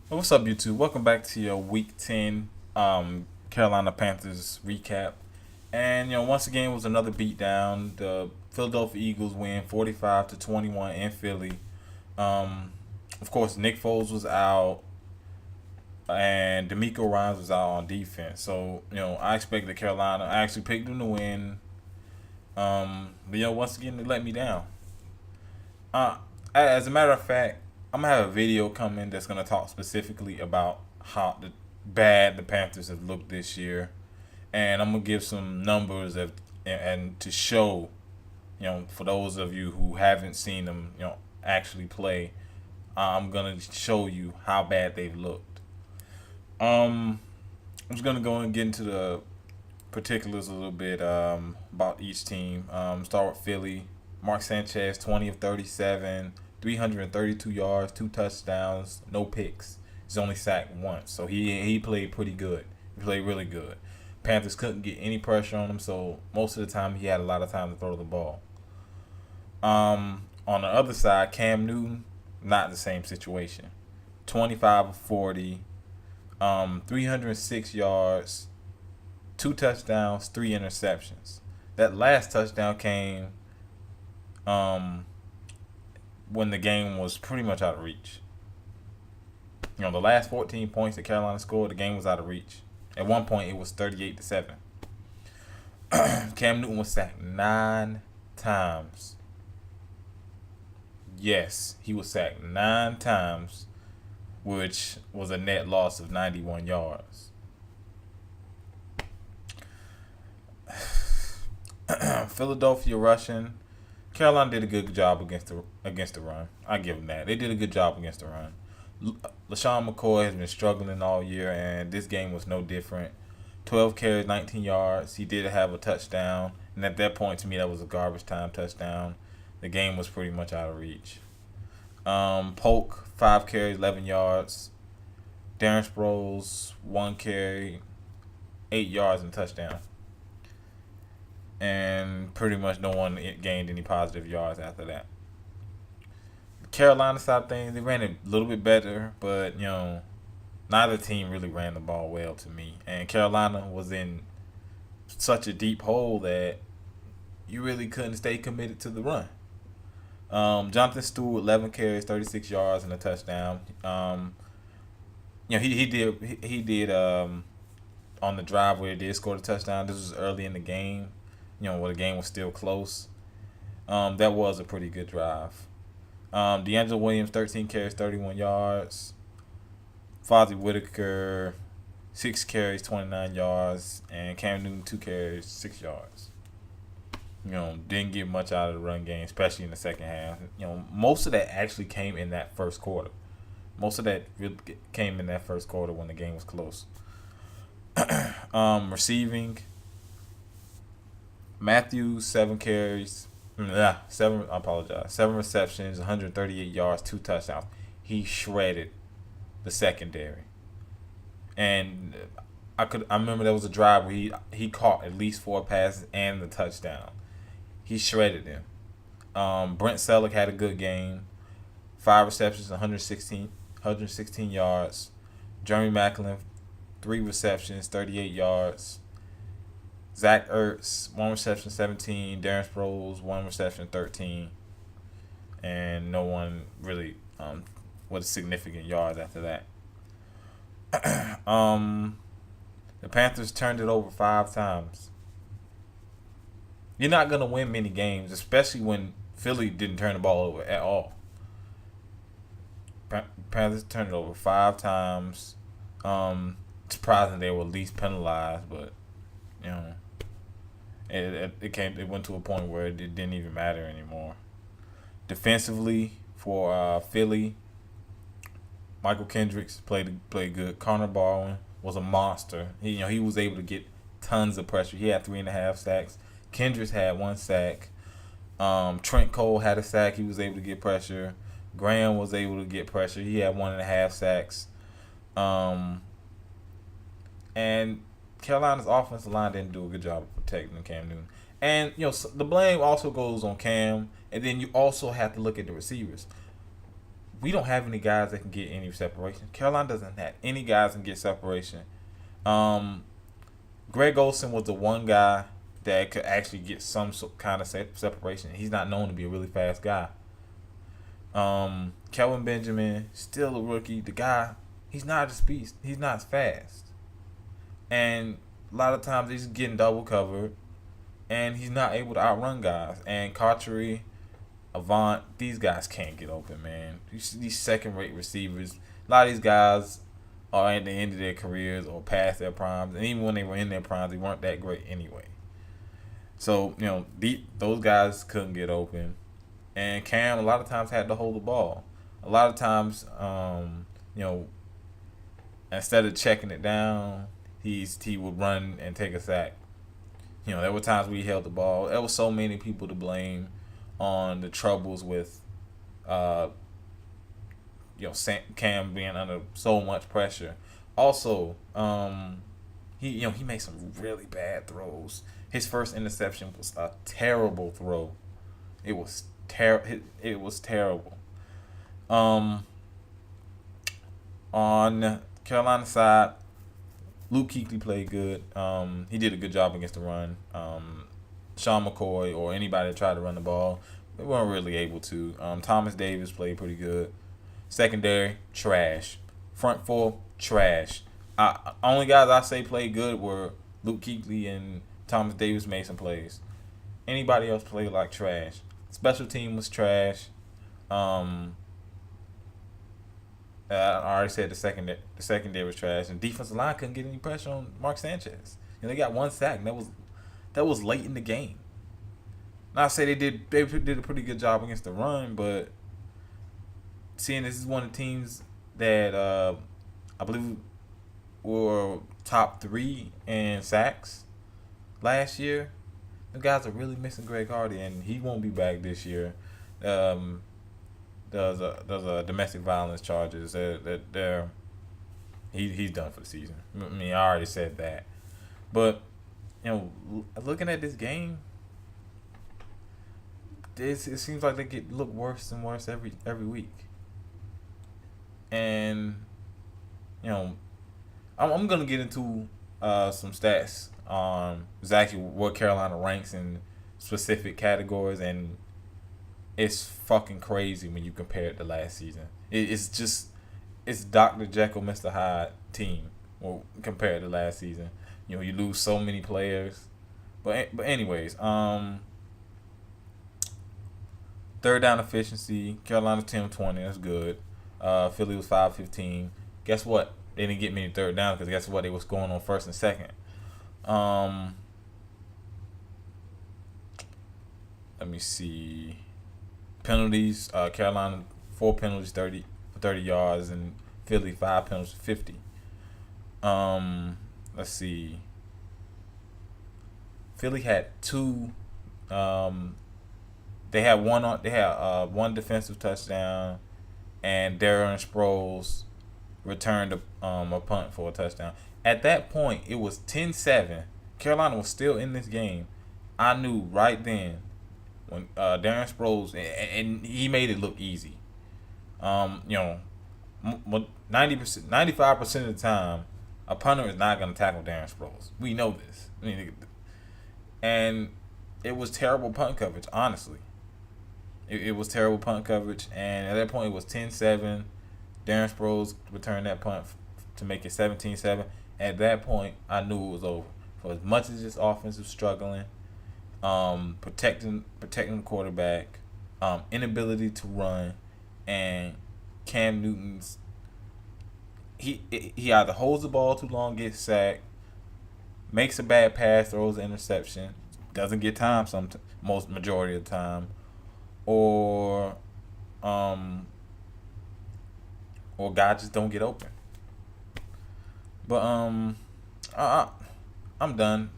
What's up, YouTube? Welcome back to your Week 10 Carolina Panthers recap. And once again, it was another beatdown. The Philadelphia Eagles win 45-21 in Philly. Um, of course, Nick Foles was out, and D'Amico Ryans was out on defense. So I expected Carolina. I actually picked them to win. But once again, they let me down. Uh, as a matter of fact, I'm gonna have a video coming that's gonna talk specifically about how bad the Panthers have looked this year, and I'm gonna give some numbers and to show, for those of you who haven't seen them, actually play, I'm gonna show you how bad they've looked. Um, I'm just gonna go and get into the particulars a little bit about each team. Start with Philly. Mark Sanchez, 20 of 37, 332 yards, two touchdowns, no picks. He's only sacked once, so he played pretty good. He played really good. Panthers couldn't get any pressure on him, so most of the time he had a lot of time to throw the ball. On the other side, Cam Newton, not the same situation. 25 of 40, 306 yards, two touchdowns, three interceptions. That last touchdown came when the game was pretty much out of reach. The last 14 points that Carolina scored, the game was out of reach. At one point, it was 38-7. Cam Newton was sacked 9 times. Yes, he was sacked 9 times, which was a net loss of 91 yards. Philadelphia rushing. Carolina did a good job against the run. I give them that. They did a good job against the run. LaShawn McCoy has been struggling all year, and this game was no different. 12 carries, 19 yards. He did have a touchdown, and at that point, to me, that was a garbage time touchdown. The game was pretty much out of reach. Polk, 5 carries, 11 yards. Darren Sproles, 1 carry, 8 yards, and touchdown. And pretty much no one gained any positive yards after that. Carolina side of things, they ran it a little bit better, but neither team really ran the ball well to me. And Carolina was in such a deep hole that you really couldn't stay committed to the run. Jonathan Stewart, 11 carries, 36 yards, and a touchdown. He did on the drive where he did score the touchdown. This was early in the game, where the game was still close. That was a pretty good drive. DeAngelo Williams, 13 carries, 31 yards. Fozzie Whitaker, 6 carries, 29 yards. And Cam Newton, 2 carries, 6 yards. Didn't get much out of the run game, especially in the second half. Most of that actually came in that first quarter. Most of that really came in that first quarter when the game was close. Receiving, Matthews, 7 carries. Seven. I apologize. 7 receptions, 138 yards, 2 touchdowns. He shredded the secondary, and I remember there was a drive where he caught at least 4 passes and the touchdown. He shredded them. Brent Selleck had a good game. 5 receptions, 116 yards. Jeremy Maclin, 3 receptions, 38 yards. Zach Ertz, 1 reception, 17. Darren Sproles, 1 reception, 13. And no one really with significant yards after that. The Panthers turned it over 5 times. You're not going to win many games, especially when Philly didn't turn the ball over at all. Panthers turned it over 5 times. Surprising they were least penalized, but it went to a point where it didn't even matter anymore. Defensively for Philly, Michael Kendricks played good. Connor Barwin was a monster. He was able to get tons of pressure. He had 3.5 sacks. Kendricks had 1 sack. Trent Cole had a sack. He was able to get pressure. Graham was able to get pressure. He had 1.5 sacks. And Carolina's offensive line didn't do a good job of protecting Cam Newton. And the blame also goes on Cam, and then you also have to look at the receivers. we don't have any guys that can get any separation. Carolina doesn't have any guys that can get separation. Um, Greg Olsen was the one guy that could actually get some kind of separation. He's not known to be a really fast guy. Kelvin Benjamin, still a rookie. The guy, he's not a speed. He's not fast. And a lot of times he's getting double covered, and he's not able to outrun guys. And Cartry, Avant, these guys can't get open, man. These second-rate receivers, a lot of these guys are at the end of their careers or past their primes, and even when they were in their primes, they weren't that great anyway. So, those guys couldn't get open. And Cam, a lot of times, had to hold the ball. A lot of times, instead of checking it down, he would run and take a sack. There were times we held the ball. There were so many people to blame on the troubles with, Cam being under so much pressure. Also, he made some really bad throws. His first interception was a terrible throw. It was It was terrible. On Carolina side, Luke Kuechly played good. He did a good job against the run. Sean McCoy or anybody that tried to run the ball, they weren't really able to. Thomas Davis played pretty good. Secondary, trash. Front four, trash. Only guys I say played good were Luke Kuechly and Thomas Davis made some plays. Anybody else played like trash. Special team was trash. I already said the secondary was trash, and defensive line couldn't get any pressure on Mark Sanchez. And they got one sack, and that was late in the game. Now I say they did a pretty good job against the run, but seeing this is one of the teams that I believe were top 3 in sacks last year. The guys are really missing Greg Hardy, and he won't be back this year. There's a domestic violence charges that he's done for the season. I mean, I already said that, but looking at this game, it seems like they look worse and worse every week. And I'm gonna get into some stats on exactly what Carolina ranks in specific categories, and it's fucking crazy when you compare it to last season. It's Dr. Jekyll, Mr. Hyde team compared to last season. You lose so many players, but anyways, third down efficiency, Carolina's 10-20, that's good. Philly was 5-15. Guess what? They didn't get many third downs because guess what? They was going on first and second. Let me see. Penalties. Carolina 4 penalties, 30 yards, and Philly 5 penalties, 50. Let's see. Philly had 2. They had one defensive touchdown, and Darren Sproles returned a punt for a touchdown. At that point, it was 10-7. Carolina was still in this game. I knew right then when Darren Sproles, and he made it look easy. 90%, 95% of the time, a punter is not going to tackle Darren Sproles. We know this. And it was terrible punt coverage, honestly. It was terrible punt coverage, and at that point, it was 10-7. Darren Sproles returned that punt to make it 17-7. At that point, I knew it was over. For as much as this offense was struggling, protecting the quarterback, inability to run, and Cam Newton's he either holds the ball too long, gets sacked, makes a bad pass, throws an interception, doesn't get time majority of the time, or guys just don't get open. But I'm done.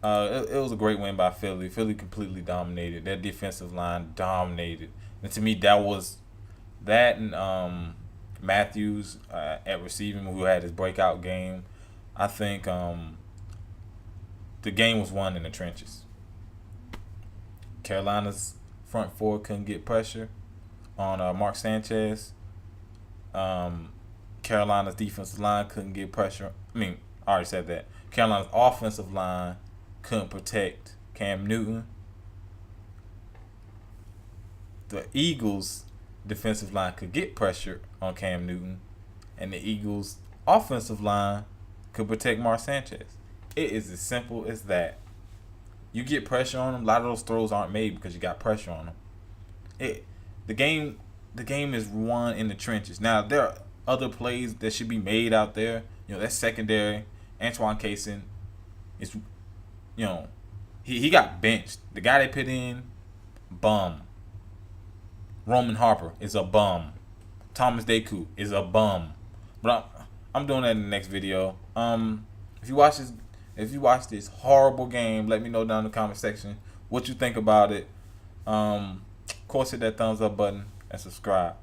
It was a great win by Philly. Philly completely dominated. Their defensive line dominated. And to me, that was that and Matthews at receiving, who had his breakout game. I think the game was won in the trenches. Carolina's front four couldn't get pressure. on Mark Sanchez. Carolina's defensive line couldn't get pressure. I already said that. Carolina's offensive line couldn't protect Cam Newton. The Eagles' defensive line could get pressure on Cam Newton, and the Eagles' offensive line could protect Mark Sanchez. It is as simple as that. You get pressure on them. A lot of those throws aren't made because you got pressure on them. The game is won in the trenches. Now there are other plays that should be made out there. That's secondary. Antoine Cason is, he got benched. The guy they put in, bum. Roman Harper is a bum. Thomas Deku is a bum. But I'm doing that in the next video. If you watch this horrible game, let me know down in the comment section what you think about it. Of course, hit that thumbs up button and subscribe.